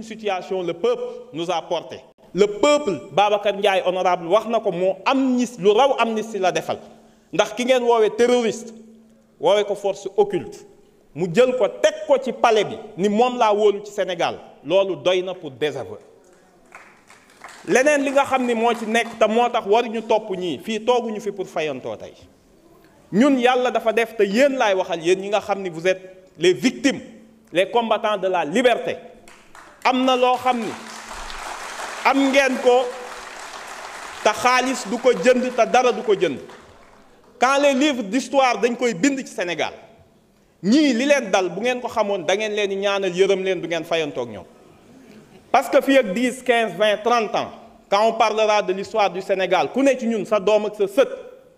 suñu situation le peuple nous a porté. Le peuple Babacar Ndiaye honorable wax na ko moo amnistie lu raw amnistie la defal ndax ki ngeen woowee terroriste woowee ko force occulte mu jël ko teg ko ci palais bi ni moom laa wóolu ci Sénégal loolu doy na pour désaveu. leneen li nga xam ni moo ci nekk te moo tax waruñu topp ñii fii tooguñu fi pour fayantoo tey ñun yàlla dafa def te yéen laay waxal yéen ñi nga xam ni vous êtes les victimes les combattants de la liberté am na loo xam ni am ngeen ko te xaalis du ko jënd te dara du ko jënd quand les livres d'histoire dañ koy bind ci Sénégal ñii li leen dal bu ngeen ko xamoon da ngeen leen di ñaanal yërëm leen du ngeen fayantoog ñoom. Parce que fii ak 10 15 20 30 ans quand on parlera de l'histoire du Sénégal ku ne ci ñun sa doom ak sa sët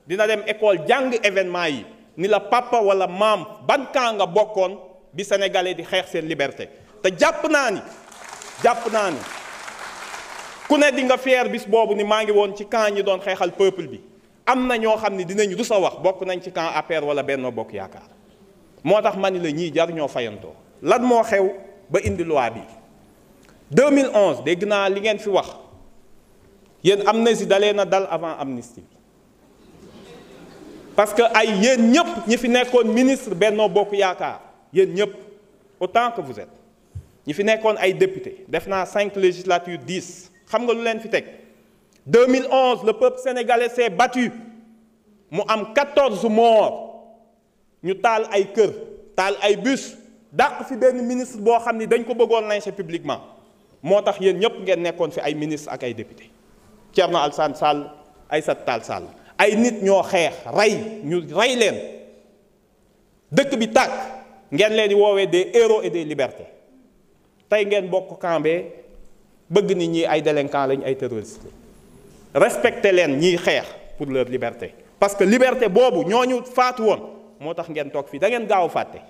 dina dem école jàng événement yi ni la papa wala maam ban camp nga bokkoon bi sénégalais di xeex seen liberté te jàpp naa ni ku ne di nga fier bis boobu ni maa ngi woon ci camp ñi doon xeexal peuple bi am na ñoo xam ne dinañ rus a wax bokk nañ ci camp APR wala Benno Bokk Yaakaar moo tax ma ni la ñii jar ñoo fayantoo lan moo xew ba indi loi bi 2011 dégg naa li ngeen fi wax yéen amnistie dalee na dal avant amnistie bi parce que ay yéen ñëpp ñi fi nekkoon ministre Benno Bokk Yaakaar yéen ñëpp autant que vous êtes ñi fi nekkoon ay député def naa 5 législatures 10 xam nga lu leen fi teg 2011 le peuple sénégalais s'est battu mu am 14 morts ñu taal ay kër taal ay bus dàq fi benn ministre boo xam ni dañ ko bëggoon lyncher publiquement moo tax yéen ñëpp ngeen nekkoon fi ay ministre ak ay député Thierno Alassane Sall Aïssata Tall Sall ay nit ñoo xeex ñu rey leen dëkk bi tàkk ngeen leen di woowee des héros et des libertés tey ngeen bokk kambee bëgg nit ñi ay délinquants lañ ay terroristes respecté leen ñiy xeex pour leur liberté parce que liberté boobu ñooñu faatu woon moo tax ngeen toog fii da ngeen gaaw a fàtte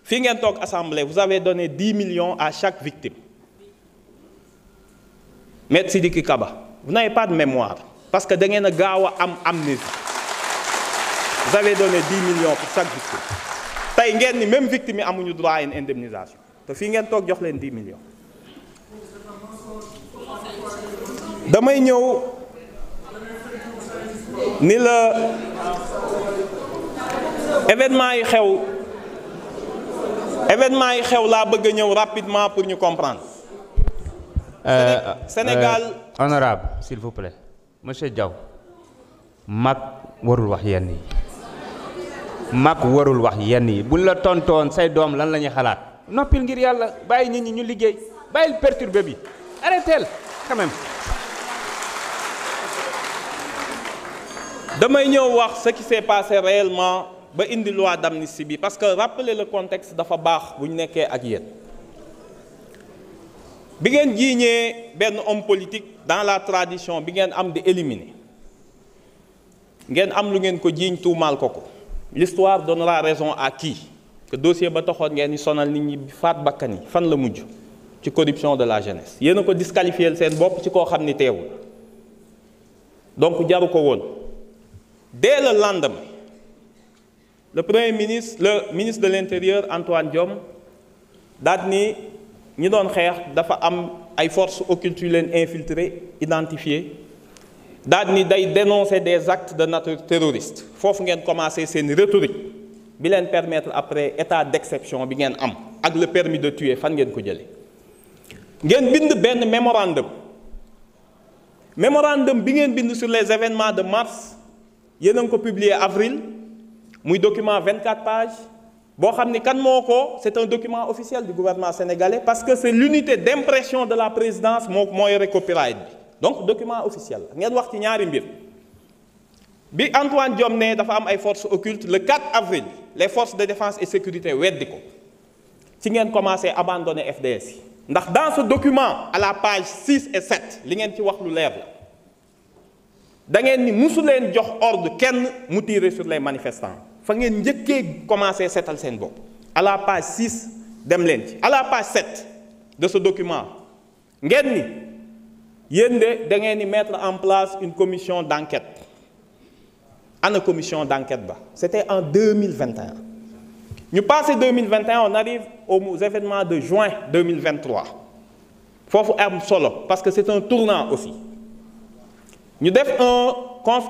fii ngeen toog assemblée vous avez donné 10 millions à chaque victime. Maître Sidiki Kaba vous n'avez pas de mémoire parce que da ngeen a gaaw a am amnésie vous avez donné 10 millions pour chaque victime tey ngeen ni même victime yi amuñu droit à une indemnisation te fii ngeen toog jox leen 10 millions. damay ñëw ni la événement yi xew laa bëgg a ñëw rapidement pour ñu comprendre. Sénégal honorable s'il vous plaît monsieur Diaw mag warul wax yenn yi buñ la tontoon say doom lan la ñuy xalaat noppil ngir yàlla bàyyi nit ñi ñu liggéey bàyyil perturbé bi arrêtez quand même. damay ñëw wax ce qui s'est passé réellement ba indi loi d'amnistie bi parce que rappeler le contexte dafa baax bu ñu nekkee ak yéen bi ngeen jiiñee benn homme politique dans la tradition bi ngeen am di éliminer ngeen am lu ngeen ko jiiñ tuumaal ko l'histoire donnera raison à qui que dossier ba taxoon ngeen di sonal nit ñi faat bakkan yi fan la mujj ci corruption de la jeunesse yéen a ko disqualifier seen bopp ci koo xam ni teewul donc jaru ko woon. Dès le lendemain, le ministre de l'Intérieur Antoine Diome daal ni ñi doon xeex dafa am ay forces occultes yu leen infiltré identifié daal ni day dénoncer des actes de nature terroriste foofu ngeen commencé seen rhétorique bi leen permettre après état d'exception bi ngeen am ak le permis de tuer fan ngeen ko jëlee ngeen bind benn mémorandum bi ngeen bind sur les événements de mars yéen a ngi ko publié avril muy document 24 pages boo xam ni kan moo ko c'est un document officiel du gouvernement sénégalais parce que c'est l'unité d'impression de la présidence moo yore copyright bi donc document officiel ngeen wax ci ñaari mbir bi Antoine Diome ne dafa am ay forces occultes le 4 avril les forces de défense et sécurité weddi ko ci ngeen commencé abandonner FDS yi ndax dans ce document à la page 6 et 7 li ngeen ci wax lu leer la da ngeen ni musu leen jox ordre kenn mu tirer sur les manifestants fa ngeen njëkkee commencé seetal seen bopp à la page 6 dem leen ci à la page 7 de ce document ngeen ni yéen de da ngeen ni mettre en place une commission d'enquête ana commission d'enquête ba c'était en 2021 ñu passé 2021 on arrive aux événements de juin 2023 foofu am solo parce que c'est un tournant aussi ñu def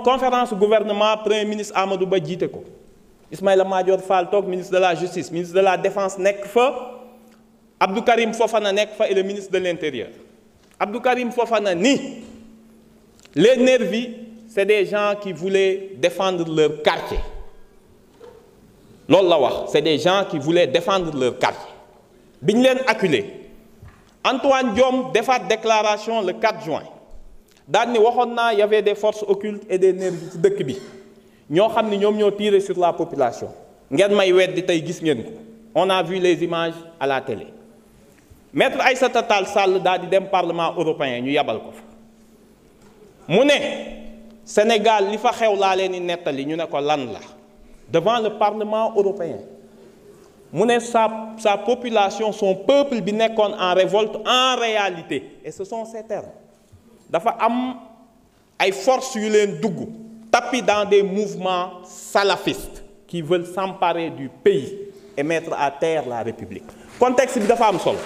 conférence gouvernement premier ministre Amadou Ba jiite ko Ismaïla Madior Fall toog ministre de la justice ministre de la défense nekk fa Abdou Karim Fofana nekk fa et le ministre de l'intérieur Abdou Karim Fofana ni les nervis c'est des gens qui voulaient défendre leur quartier loolu la wax c'est des gens qui voulaient défendre leur quartier bi ñu leen acculé Antoine Diome defaat déclaration le 4 juin daal ni waxoon naa y avait des forces occultes et des nervis ci dëkk bi ñoo xam ni ñoom ñoo tiré sur la population ngeen may weddi tey gis ngeen ko on a vu les images à la télé maître Aïssata Tall Sall daal di dem parlement européen ñu yabal ko fa mu ne Sénégal li fa xew laa leen di nettali ñu ne ko lan la devant le parlement européen mu ne sa population son peuple bi nekkoon en révolte en réalité et ce sont ces termes dafa am ay forces yu leen dugg tapis dans des mouvements salafistes qui veulent s'emparer du pays et mettre à terre la République contexte bi dafa am solo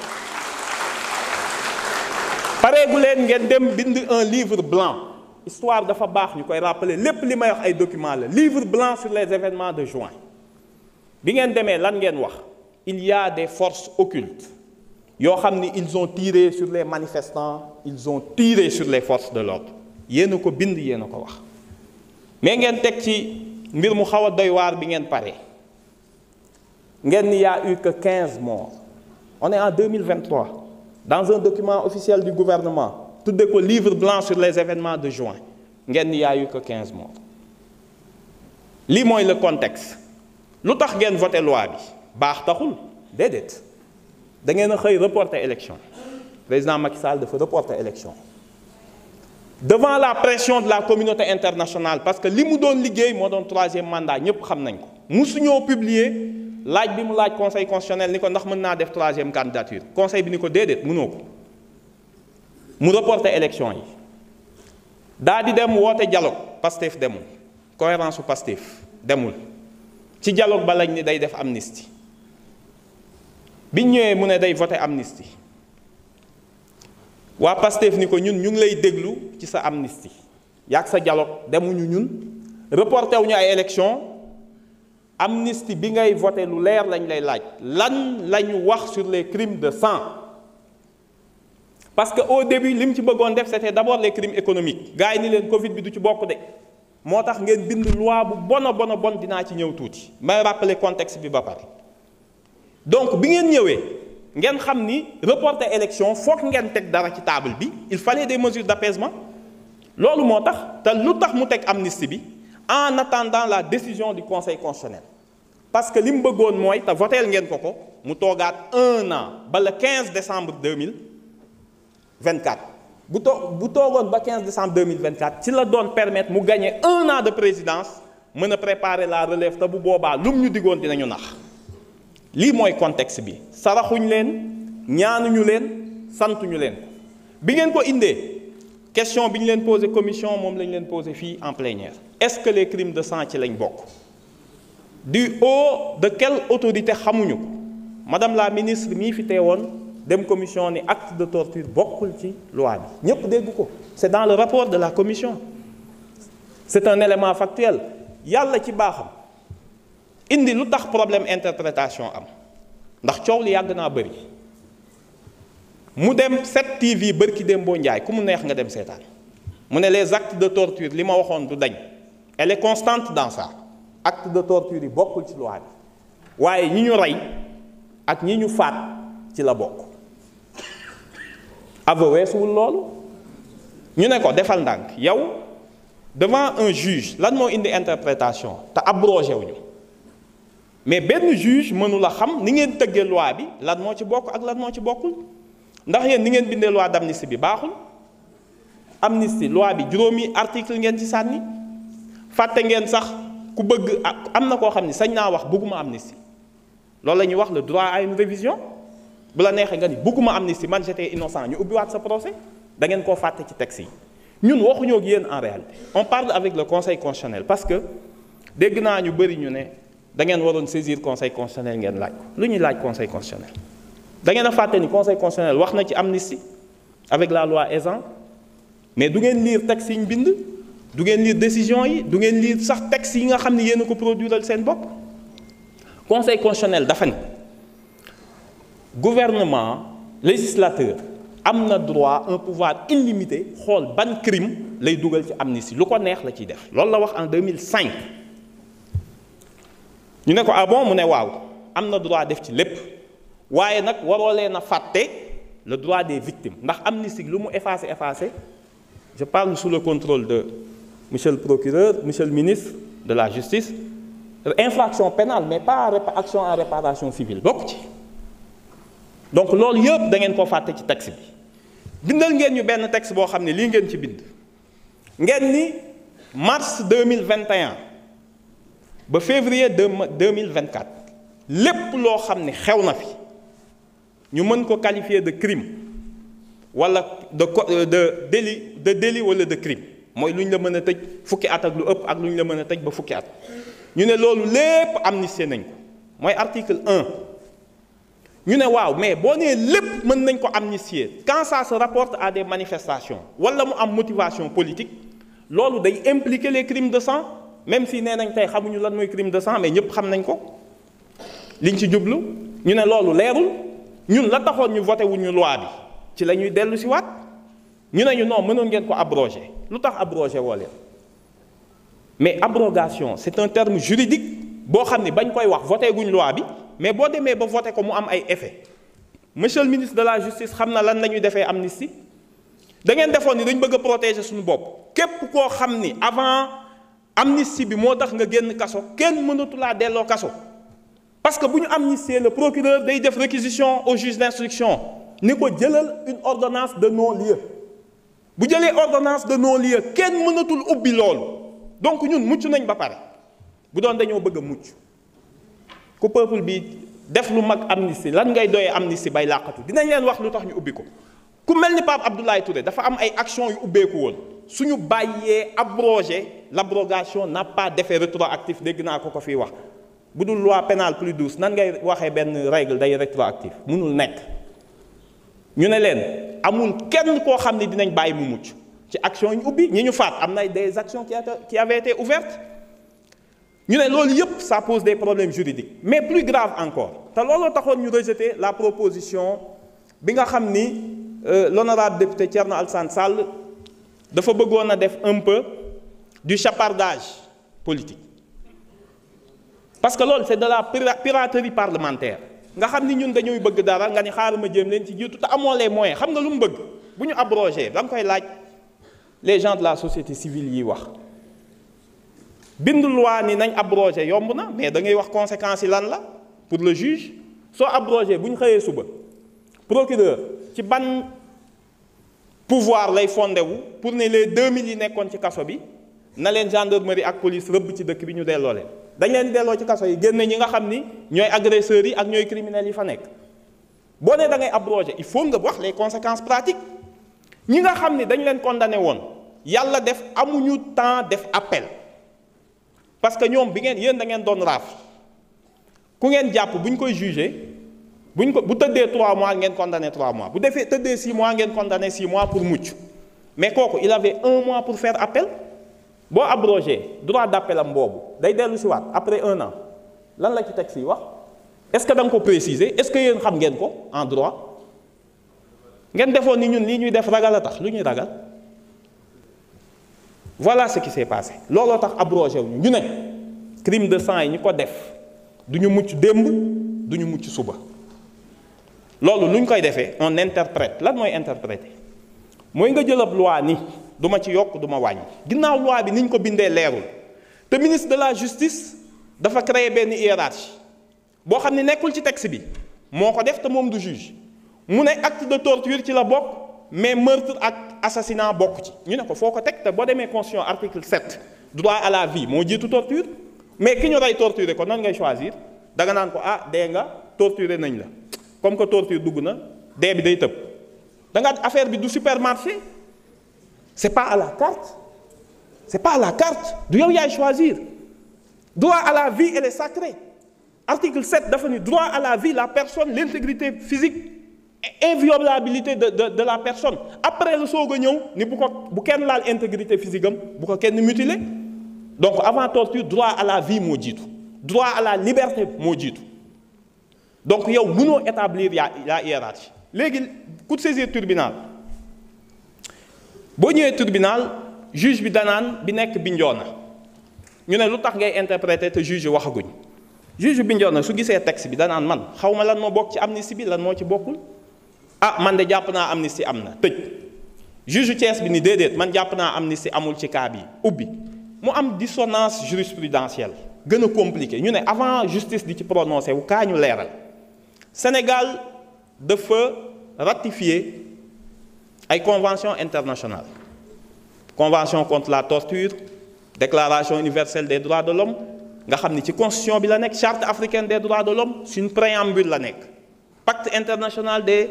pareegu leen ngeen dem bind un livre blanc histoire dafa baax ñu koy rappeler lépp li may wax ay documents la livre blanc sur les événements de juin bi ngeen demee lan ngeen wax il y a des forces occultes yoo xam ni ils ont tiré sur les manifestants ils ont tiré sur les forces de l'ordre yéen a ko bind yéen a ko wax mais ngeen teg ci mbir mu xaw a doy waar bi ngeen pare ngeen ni y a eu que 15 morts on est en 2023 dans un document officiel du gouvernement tudde ko livre blanc sur les événements de juin ngeen ni y a eu que 15 morts lii mooy le contexte lu tax ngeen voté loi bi baax taxul déedéet da ngeen a xëy reporter élection président Macky Sall dafa reporter élection devant la pression de la communauté internationale parce que li mu doon liggéey moo doon 3e mandat ñëpp xam nañ ko musuñoo publier laaj bi mu laaj conseil constitutionnel ni ko ndax mën naa def 3e candidature conseil bi ni ko déedéet mënoo ko mu reporter élection yi daa di dem woote dialogue Pastef demul cohérence su Pastef demul ci dialogue ba lañ ni day def amnistie biñ ñëwee mu ne day voter amnistie waa Pastef ni ko ñun ñu ngi lay déglu ci sa amnistie yaag sa dialogue demuñu ñun reporté wuñu ay élection amnistie bi ngay voter lu leer lañ lay laaj lan lañu wax sur les crimes de sang parce que au début li mu ci bëggoon def c'était d'abord les crimes économiques gars yi ni leen Covid bi du ci bokk de moo tax ngeen bind loi bu bon dinaa ci ñëw tuuti may rappeler contexte bi ba pare donc bi ngeen ñëwee ngeen xam ni reporter élection foog ngeen teg dara ci table bi il fallait des mesures d'apaisement loolu moo tax te lu tax mu teg amnistie bi en attendant la décision du conseil constitutionnel parce que li mu bëggoon mooy te voteel ngeen ko mu toogaat 1 an ba le 15 décembre 2024 bu toogoon ba 15 décembre 2024 ci la doon permettre mu gagner 1 an de présidence mën a préparer la relève te bu boobaa lum ñu diggoon dinañu nax lii mooy contexte bi saraxuñ leen ñaanuñu leen santuñu leen bi ngeen ko indee question bi ñu leen posé commission moom lañ leen posé fii en plénière est-ce que les crimes de sang ci lañ bokk du haut de quelle autorité xamuñu ko madame la ministre mii fi teewoon dem commission ni acte de torture bokkul ci loi bi ñëpp dégg ko c'est dans le rapport de la commission c'est un élément factuel yàlla ci baaxam indi lu tax problème interprétation am ndax coow li yàgg naa bëri mu dem 7TV bërki dem boo njaay ku mu neex nga dem seetaan mu ne les actes de torture li ma waxoon du dañ elle est constante dans ça acte de torture yi bokkul ci loi bi waaye ñi ñu rey ak ñi ñu faat ci la bokk aveu weesuwul loolu ñu ne ko defal ndànk yow devant un juge lan moo indi interprétation te abrogé wuñu mais benn juge mënula xam ni ngeen tëggee loi bi lan moo ci bokk ak lan moo ci bokkul ndax yéen ni ngeen bindee loi d'amnistie bi baaxul amnistie loi bi juróomi article ngeen ci sànni fàtte ngeen sax ku bëgg am na koo xam ni sañ naa wax bëgguma amnistie loolu la ñuy wax le droit à une révision bu la neexee nga ni bëgguma amnistie man j'étais innocent ñu ubbiwaat sa procès da ngeen koo fàtte ci texte yi ñun waxuñoo ak yéen en réalité on parle avec le conseil constitutionnel parce que dégg naa ñu bëri ñu ne da ngeen waroon saisir conseil constitutionnel ngeen laaj ko lu ñuy laaj conseil constitutionnel da ngeen a fàtte ni conseil constitutionnel wax na ci amnistie avec la loi Ezzan mais du ngeen lire texte yi ñu bind du ngeen lire décision yi du ngeen lire sax texte yi nga xam ne yéen a ko produiral seen bopp. Conseil constitutionnel dafa ne gouvernement législateur am na droit un pouvoir illimité xool ban crime lay dugal ci amnistie lu ko neex la ciy def loolu la wax en 2005 ñu ne ko ah bon mu ne waaw am na droit def ci lépp waaye nag waroo leen a fàtte le droit des victimes ndax amnistie lu mu effacé je parle sous le contrôle de monsieur le procureur monsieur le ministre de la justice infraction pénale mais pas action en réparation civile bokk ci donc loolu yëpp da ngeen ko fàtte ci texte bi bindal ngeen ñu benn texte boo xam ne lii ngeen ci bind ngeen ni mars 2021 ba février 2024 lépp loo xam ne xew na fi ñu mën ko qualifier de crime wala de délit wala de crime mooy lu ñu la mën a tëj fukki at ak lu ëpp ak lu ñu la mën a tëj ba fukki at ñu ne loolu lépp amnistie nañ ko mooy article 1 ñu ne waaw mais boo nee lépp mën nañ ko amnistier quand ça se rapporte à des manifestations wala mu am motivation politique loolu day impliquer les crimes de sang même si nee nañ tey xamuñu lan mooy crime de sang mais ñëpp xam nañ ko liñ ci jublu ñu ne loolu leerul ñun la taxoon ñu voté wuñu loi bi ci la ñuy dellu si waat ñu ne ñu non mënoon ngeen ko abroger lu tax abroger woo leen mais abrogation c'est un terme juridique boo xam ne bañ koy wax voté guñ loi bi mais boo demee ba voté ko mu am ay effet monsieur le ministre de la justice xam na lan la ñuy defee amnistie da ngeen defoon ni dañ bëgg a protéger suñu bopp képp koo xam ni avant amnistie bi moo tax nga génn kaso kenn mënatu laa delloo kaso parce que bu ñu amnistier le procureur day def réquisition au juge d'instruction ni ko jëlal une ordonnance de non-lieu bu jëlee ordonnance de non-lieu kenn mënatul ubbi loolu donc ñun mucc nañ ba pare bu doon dañoo bëgg a mucc ku peuple bi def lu mag amnistie lan ngay doyee amnistie bay làqatu dinañ leen wax lu tax ñu ubbi ko ku mel ni Pape Abdoulaye Touré dafa am ay actions yu ubbeeku woon suñu bàyyee abroger l'abrogation n'a pas d'effet rétroactif dégg naa ko fii wax bu dul loi pénale plus douce nan ngay waxee benn règle day rétroactif mënul nekk ñu ne leen amul kenn koo xam ne dinañ bàyyi mu mucc ci action yi ñu ubbi ñi ñu faat am na des actions qui avaient été ouvertes ñu ne loolu yëpp ça pose des problèmes juridiques mais plus grave encore te looloo taxoon ñu rejeter la proposition bi nga xam ni l'honorable député Thierno Alassane Sall dafa bëggoon a def un peu du chapardage politique parce que loolu c'est de la piraterie parlementaire nga xam ni ñun dañuy bëgg dara nga ni xaaral ma jéem leen ci jiitu te amoo les moyens xam nga lu mu bëgg bu ñu abrogé da nga koy laaj les gens de la société civile yi wax bind loi ni nañ abrogé yomb na mais da ngay wax conséquences yi lan la pour le juge soo abrogé bu ñu xëyee suba procureur ci ban pouvoir lay fondé wu pour ne les 2000 yi nekkoon ci kaso bi na leen gendarmerie ak police rëbb ci dëkk bi ñu delloo leen dañ leen di delloo ci kaso yi génne ñi nga xam ni ñooy agresseurs yi ak ñooy criminels yi fa nekk boo nee da ngay abrogé il faut nga wax les conséquences pratiques ñi nga xam ni dañ leen condamné woon yàlla def amuñu temps def appel parce que ñoom bi ngeen yéen da ngeen doon raaf ku ngeen jàpp bu ñu koy jugé bu tëddee 3 mois ngeen condamné 3 mois bu defee tëddee 6 mois ngeen condamné 6 mois pour mucc mais kooku il avait 1 mois pour faire appel boo abrogé droit d'appel am boobu day dellu si waat après 1 an lan la ci texte yi wax est-ce que da nga ko préciser est-ce que yéen xam ngeen ko en droit ngeen defoon ni ñun lii ñuy def ragal a tax lu ñuy ragal voilà ce qui s'est passé looloo tax abrogé wu ñu ne crime de sang yi ñu ko def du ñu mucc démb du ñu mucc suba loolu lu ñu koy defee on interprète lan mooy interpréter mooy nga jël ab loi ni du ma ci yokk du ma wàññi ginnaaw loi bi ni ñu ko bindee leerul te ministre de la justice dafa créer benn hiérarchie boo xam ne nekkul ci texte bi moo ko def te moom du juge mu ne acte de torture ci la bokk mais meurtre ak assassinat bokk ci ñu ne ko foo ko teg te boo demee constitution article 7 droit à la vie moo jiitu torture mais ki ñu rey torturer ko nan ngay choisir danga naan ko ah dee nga torturer nañ la comme que torture dugg na dee bi day tëb da nga affaire bi du supermarché c'est pas à la carte c'est pas à la carte du yow yaay choisir droit à la vie elle est sacrée article 7 dafa ni droit à la vie la personne l'intégrité physique inviolabilité de la personne après le soog a ñëw ni bu kenn laal intégrité physique am bu ko kenn mutiler. Donc avant torture droit à la vie moo jiitu droit à la liberté moo jiitu donc yow mënoo établir la hiérarchie léegi ku saisir tribunal boo ñëwee tribunal juge bi danaan bi nekk Bignona ñu ne lu tax ngay interpréter te juge waxaguñ juge Bignona su gisee texte bi danaan man xaw ma lan moo bokk ci amnistie bi lan moo ci bokkul ah man de jàpp naa amnistie am na tëj juge Thiès bi ni déedéet man jàpp naa amnistie amul ci cas bi ubbi mu am dissonance jurisprudentielle gën a compliqué ñu ne avant justice di ci prononcé wu kaa ñu leeral Sénégal dafa ratifier ay convention internationale convention contre la torture déclaration universelle des droits de l'homme nga xam ni ci constitution bi la nekk charte africaine des droits de l'homme suñu préambule la nekk pacte international des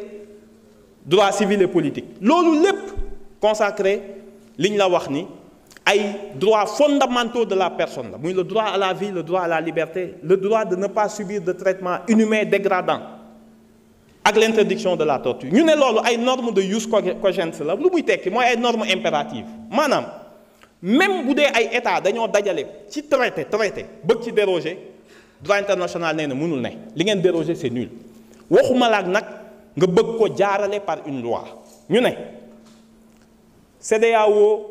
droits civils et politiques loolu lépp consacré liñ la wax ni ay droits fondamentaux de la personne la muy le droit à la vie le droit à la liberté le droit de ne pas subir de traitement inhumain dégradant ak l'interdiction de la torture ñu ne loolu ay normes de jus cogens la lu muy tekki mooy ay normes impératives maanaam même bu dee ay état dañoo dajale ci traité bëgg ci déroger droit international nee na mënul ne li ngeen déroger c'est nul waxuma laak nag nga bëgg ko jaarale par une loi ñu ne CEDEAO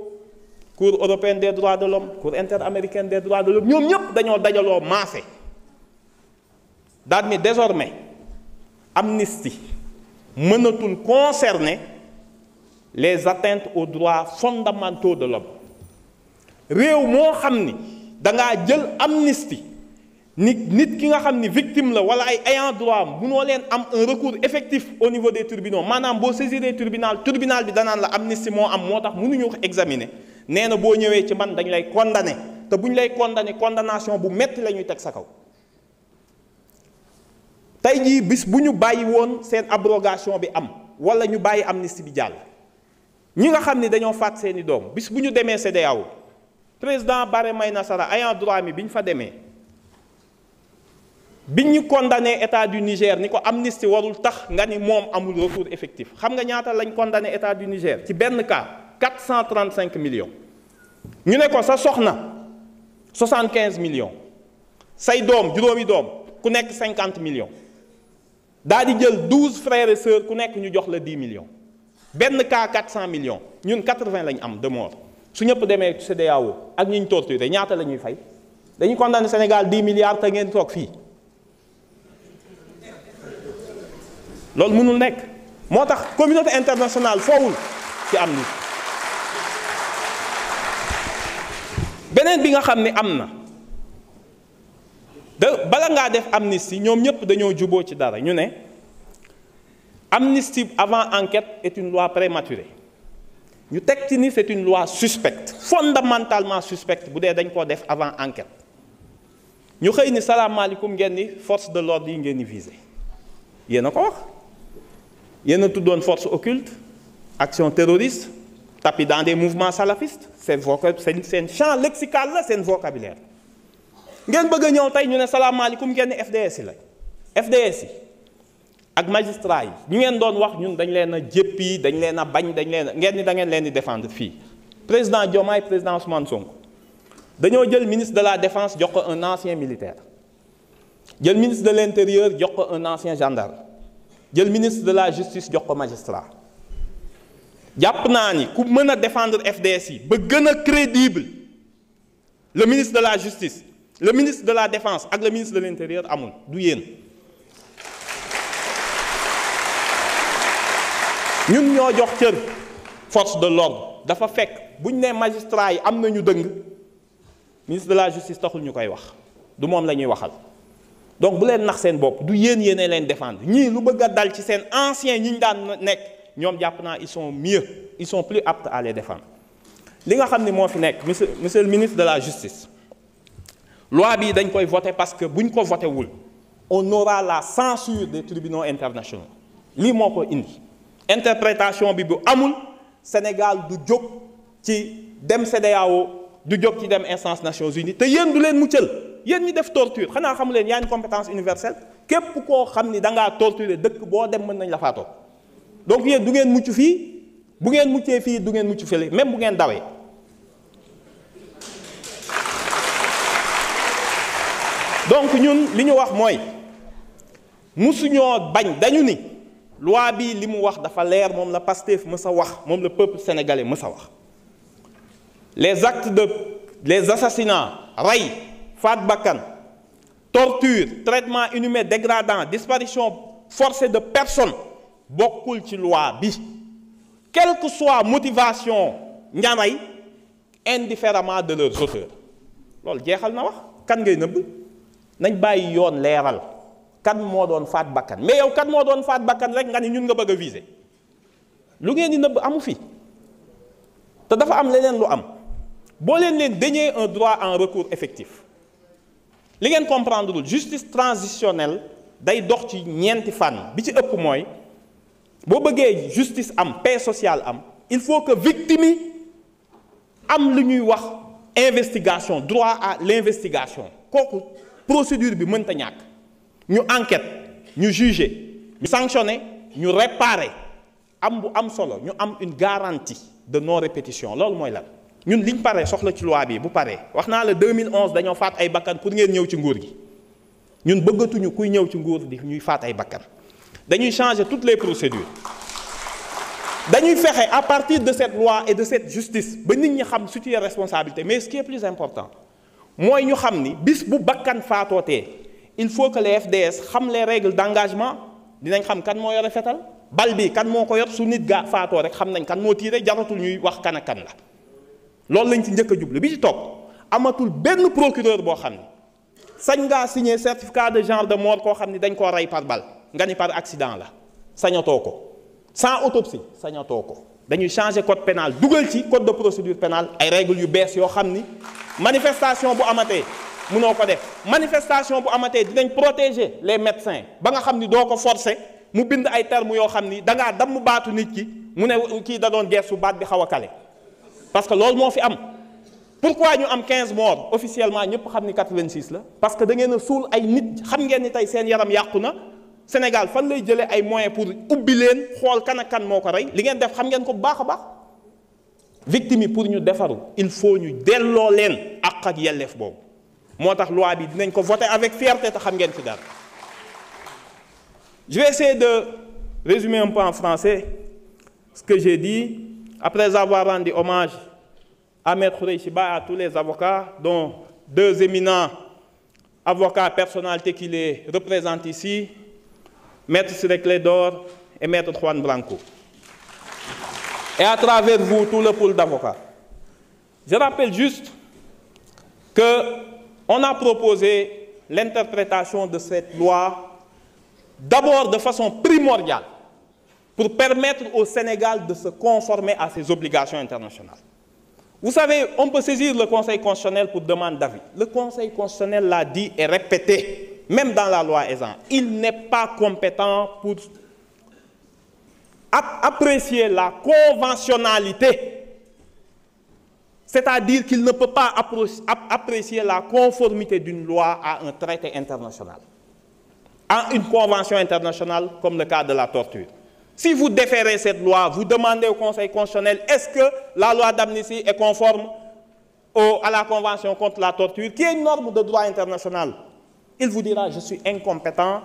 Cour européenne des droits de l'homme Cour interaméricaine des droits de l'homme ñoom ñëpp dañoo dajaloo maase daal mi désormais amnistie mënatul concerner les atteintes aux droits fondamentaux de l'homme réew moo xam ni dangaa jël amnistie nit ki nga xam ni victime la wala ay ayant droit munoo leen am un recours effectif au niveau des tribunaux maanaam boo saisir tribunal bi danaan la amnistie moo am moo tax mënuñu ko examiner nee na boo ñëwee ci man dañ lay condamner te bu ñu lay condamner condamnation bu metti la ñuy teg sa kaw tey jii bis bu ñu bàyyi woon seen abrogation bi am wala ñu bàyyi amnistie bi jàll ñi nga xam ni dañoo faat seeni doom bis bu ñu demee CEDEAO président Baré Mayna Sara ayant droit mi bi ñu fa demee bi ñu condamné état du Niger ni ko amnistie warul tax nga ni moom amul recours effectif xam nga ñaata lañ condamné état du Niger ci benn cas 435 millions ñu ne ko sa soxna 75 millions say doom juróomi doom ku nekk 50 millions daa di jël 12 frères et sœurs ku nekk ñu jox la 10 millions benn cas 400 millions ñun 80 lañ am de mort su ñëpp demee CEDEAO ak ñi ñu torturé ñaata la ñuy fay dañuy condamné Sénégal 10 milliards te ngeen toog fii loolu mënul nekk moo tax communauté internationale foowul ci amnistie beneen bi nga xam ne am na bala ngaa def amnistie ñoom ñëpp dañoo juboo ci dara ñu ne amnistie avant enquête est une loi prématurée ñu teg ci ni c'est une loi suspecte fondamentalement suspecte bu dee dañ koo def avant enquête ñu xëy ni salaamaaleykum ngeen ni force de l'ordre yi ngeen ni visé yéen a ko wax yéen a tuddoon force occulte action terroriste tapis dans des mouvements salafistes seen champ lexical la seen vocabulaire ngeen bëgg a ñëw tey ñu ne salaamaaleykum ngeen ni FDS yi la FDS yi ak magistrat yi ñu ngeen doon wax ñun dañ leen a jéppi dañ leen a bañ dañ leen a ngeen ni da ngeen leen di défendre fii président Diomaye président Ousmane Sonko dañoo jël ministre de la défense jox ko un ancien militaire jël ministre de l'intérieur jox ko un ancien gendarme jël ministre de la justice jox ko magistrat jàpp naa ni ku mën a défendre FDS yi ba gën a crédible le ministre de la justice le ministre de la défense ak le ministre de l'intérieur amul du yéen ñun ñoo jox cër force de l'ordre dafa fekk bu ñu nee magistrat yi am nañu dëng ministre de la justice taxul ñu koy wax du moom la ñuy waxal donc bu leen nax seen bopp du yéen yéene leen défendre ñii lu bëgg a dal ci seen anciens ñi ñu daan nekk ñoom jàpp naa ils sont mieux ils sont plus aptes à les défendre li nga xam ni moo fi nekk monsieur le ministre de la justice loi bi dañ koy voter parce que bu ñu ko voté wul on aura la censure des tribunaux internationaux lii moo ko indi interprétation bi bu amul Sénégal du jóg ci dem CEDEAO du jóg ci dem instance Nations Unies te yéen du leen muccal yéen ñi def torture xanaa xamu leen yaa une compétence universelle képp koo xam ni da ngaa torturer dëkk boo dem mën nañ la faatoo donc yéen du ngeen mucc fii bu ngeen muccee fii du ngeen mucc fële même bu ngeen dawee. donc ñun li ñu wax mooy musuñoo bañ dañu ni loi bi li mu wax dafa leer moom la Pastef mës a wax moom la peuple sénégalais mës a wax les assassinats rey faat bakkan torture traitement inhumain dégradant disparition forcée de personnes bokkul ci loi bi quelle que soit motivation ñaanay indifféremment de leurs auteurs loolu jeexal na wax kan ngay nëbb nañ bàyyi yoon leeral kan moo doon faat bakkan mais yow kan moo doon faat bakkan rek nga ni ñun nga bëgg a viser lu ngeen di nëbb amu fi te dafa am leneen lu am boo leen dénier un droit en recours effectif li ngeen comprendre lul justice transitionnelle day dox ci ñeenti fànn bi ci ëpp mooy boo bëggee justice am paix sociale am il faut que victime yi am lu ñuy wax investigation droit à l'investigation kooku procédure bi mënta ñàkk ñu enquête ñu juger ñu sanctionner ñu réparer am bu am solo ñu am une garantie de non répétition loolu mooy lan ñun liñ paree soxla ci loi bi bu paree wax naa la 2011 dañoo faat ay bakkan pour ngeen ñëw ci nguur gi ñun bëggatuñu kuy ñëw ci nguur di ñuy faat ay bakkan dañuy changer toutes les procédures dañuy fexe à partir de cette loi et de cette justice ba nit ñi xam situer responsabilité mais ce qui est plus important mooy ñu xam ni bis bu bakkan faatootee il faut que les FDS xam les règles d'engagement dinañ xam kan moo yore fetal bal bi kan moo ko yor su nit gaa faatoo rek xam nañ kan moo tiire jaratul ñuy wax kan ak kan la loolu lañ ci njëkk a jublu bi ci topp amatul benn procureur boo xam ni sañ ngaa signer certificat de genre de mort koo xam ni dañ koo rey par balle nga ni par accident la sañatoo ko sans autopsie sañatoo ko dañuy changer code pénal dugal ci code de procédure pénale ay règles yu bees yoo xam ni manifestation bu amatee mënoo ko def manifestation bu amatee dinañ protéger les médecins ba nga xam ni doo ko forcer mu bind ay termes yoo xam ni dangaa damm baatu nit ki mu ne kii da doon geesu baat bi xaw a kale parce que loolu moo fi am pourquoi ñu am 15 morts officiellement ñëpp xam ni 86 la parce que da ngeen a suul ay nit xam ngeen ni tey seen yaram yàqu na Sénégal fan lay jëlee ay moyens pour ubbi leen xool kan ak kan moo ko rey li ngeen def xam ngeen ko bu baax a baax victime yi pour ñu defaru il faut ñu delloo leen àq ak yelleef boobu moo tax loi bi dinañ ko voter avec fierté te xam ngeen ci dara. Je vais essayer de résumer un peu en français ce que j'ai dit après avoir rendu hommage à Maître Khoureychi Ba et à tous les avocats, dont deux éminents avocats personnalités qui les représentent ici, Maître Ciré Clédor et Maître Juan Branco. Et à travers vous, tout le pool d'avocats. Je rappelle juste qu'on a proposé l'interprétation de cette loi d'abord de façon primordiale pour permettre au Sénégal de se conformer à ses obligations internationales. Vous savez, on peut saisir le Conseil constitutionnel pour demande d'avis. Le Conseil constitutionnel l'a dit et répété, même dans la loi Ezzan. Il n'est pas compétent pour apprécier la conventionnalité. C'est-à-dire qu'il ne peut pas apprécier la conformité d'une loi à un traité international, à une convention internationale comme le cas de la torture. Si vous déférez cette loi, vous demandez au Conseil constitutionnel est-ce que la loi d'amnistie est conforme à la Convention contre la torture, qui est une norme de droit international. Il vous dira je suis incompétent.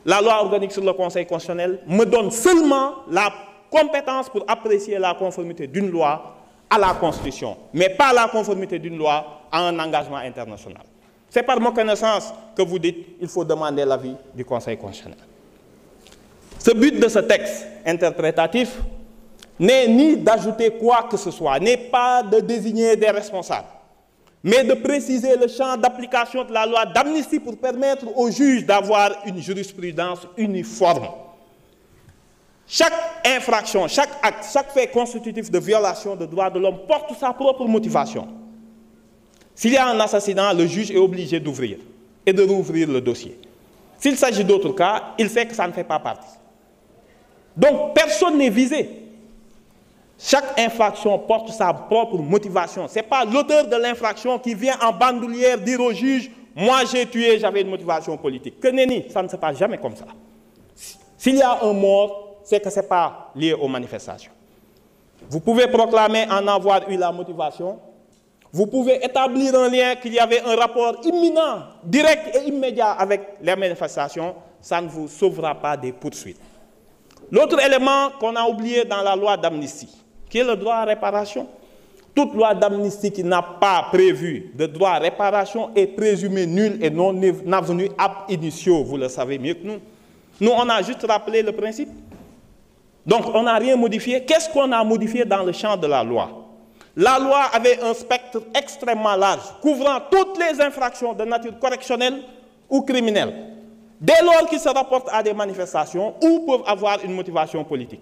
La loi organique sur le Conseil constitutionnel me donne seulement la compétence pour apprécier la conformité d'une loi à la Constitution, mais pas la conformité d'une loi à un engagement international. C'est par reconnaissance que vous dites qu'il faut demander l'avis du Conseil constitutionnel. Ce but de ce texte interprétatif n'est ni d'ajouter quoi que ce soit, n'est pas de désigner des responsables, mais de préciser le champ d'application de la loi d'amnistie pour permettre aux juges d'avoir une jurisprudence uniforme. Chaque infraction, chaque acte, chaque fait constitutif de violation des droits de l'homme porte sa propre motivation. S'il y a un assassinat, le juge est obligé d'ouvrir et de rouvrir le dossier. S'il s'agit d'autres cas, il sait que ça ne fait pas partie. Donc, personne n'est visé. Chaque infraction porte sa propre motivation. Ce n'est pas l'auteur de l'infraction qui vient en bandoulière dire au juge « Moi, j'ai tué, j'avais une motivation politique ». Que nenni, ça ne se passe jamais comme ça. S'il y a un mort, c'est que ce n'est pas lié aux manifestations. Vous pouvez proclamer en avoir eu la motivation. Vous pouvez établir un lien qu'il y avait un rapport imminent, direct et immédiat avec les manifestations. Ça ne vous sauvera pas des poursuites. L'autre élément qu'on a oublié dans la loi d'amnistie, qui est le droit à réparation. Toute loi d'amnistie qui n'a pas prévu de droit à réparation est présumée nulle et non avenue ab initio, vous le savez mieux que nous. Nous, on a juste rappelé le principe. Donc, on n'a rien modifié. Qu'est-ce qu'on a modifié dans le champ de la loi? La loi avait un spectre extrêmement large, couvrant toutes les infractions de nature correctionnelle ou criminelle, dès lors qu'ils se rapportent à des manifestations ou peuvent avoir une motivation politique.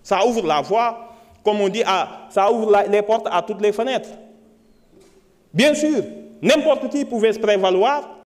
Ça ouvre la voie, comme on dit, ça ouvre les portes à toutes les fenêtres. Bien sûr, n'importe qui pouvait se prévaloir